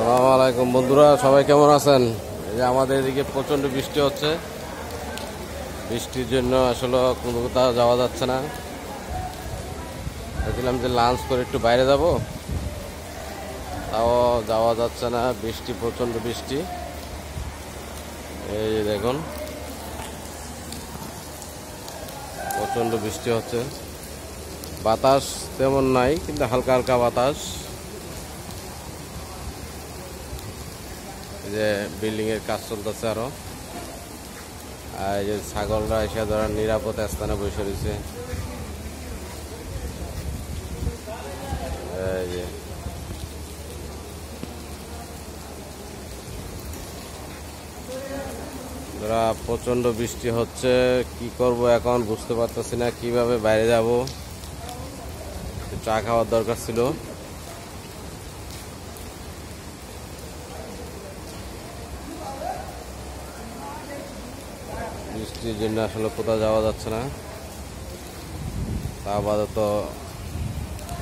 আসসালামু আলাইকুম বন্ধুরা, সবাই কেমন আছেন? এই যে আমাদের এদিকে প্রচণ্ড বৃষ্টি হচ্ছে। বৃষ্টির জন্য আসলে কোনো কোথাও যাওয়া যাচ্ছে না। ভেবেছিলাম যে লাঞ্চ করে একটু বাইরে যাব, তাও যাওয়া যাচ্ছে না। বৃষ্টি, প্রচণ্ড বৃষ্টি। এই যে দেখুন, প্রচণ্ড বৃষ্টি হচ্ছে। বাতাস তেমন নাই, কিন্তু হালকা হালকা বাতাস। যে বিল্ডিং এর কাজ চলতেছে আরো। আর এই যে ছাগলরা এসে ধরেন নিরাপদ স্থানে বসে রয়েছে। এই যে ধরা প্রচন্ড বৃষ্টি হচ্ছে, কি করব এখন বুঝতে পারতেছি না, কিভাবে বাইরে যাব। চা খাওয়ার দরকার ছিল। বৃষ্টির জন্য আসলে কোথাও যাওয়া যাচ্ছে না। তা আপাতত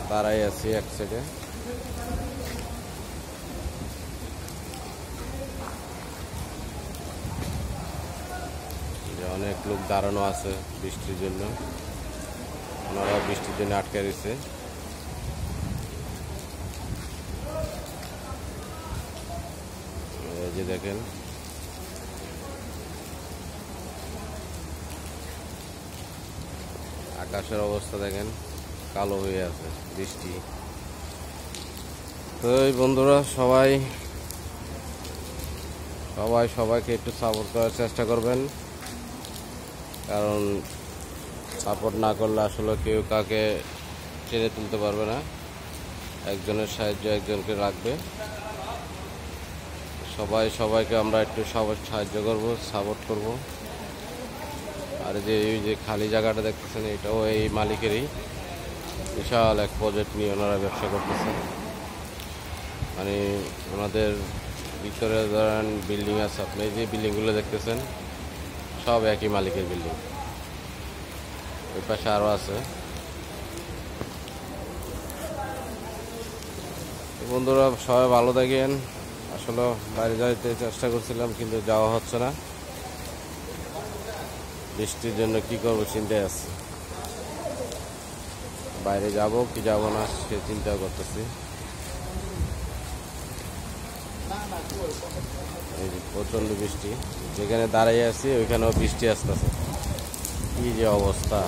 দাঁড়াই আছি এক সাইডে। অনেক লোক দাঁড়ানো আছে বৃষ্টির জন্য, ওনারা বৃষ্টির জন্য আটকে রয়েছে। এই যে দেখেন, আকাশের অবস্থা দেখেন, কালো হয়ে আছে বৃষ্টি। তো এই বন্ধুরা, সবাইকে একটু সাপোর্ট করার চেষ্টা করবেন, কারণ সাপোর্ট না করলে আসলে কেউ কাকে টেনে তুলতে পারবে না। একজনের সাহায্য একজনকে রাখবে। সবাইকে আমরা একটু সাহায্য করব, সাপোর্ট করব। আর এই যে খালি জায়গাটা দেখতেছেন, এটাও এই মালিকেরই। বিশাল এক প্রজেক্ট নিয়ে ওনারা ব্যবসা করতেছেন। মানে ওনাদের ভিতরে ধরেন বিল্ডিং আছে, আপনি এই যে বিল্ডিংগুলো দেখতেছেন সব একই মালিকের বিল্ডিং। ওই পাশে আরও আছে। বন্ধুরা, সবাই ভালো থাকেন। আসলে বাইরে যাইতে চেষ্টা করছিলাম, কিন্তু যাওয়া হচ্ছে না। বৃষ্টির জন্য কি করবো চিন্তায় আছে। বাইরে যাব কি যাব না সে চিন্তা করতেছি। এই যে প্রচন্ড বৃষ্টি, যেখানে দাঁড়িয়ে আছি ওইখানেও বৃষ্টি আসতেছে। কি যে অবস্থা!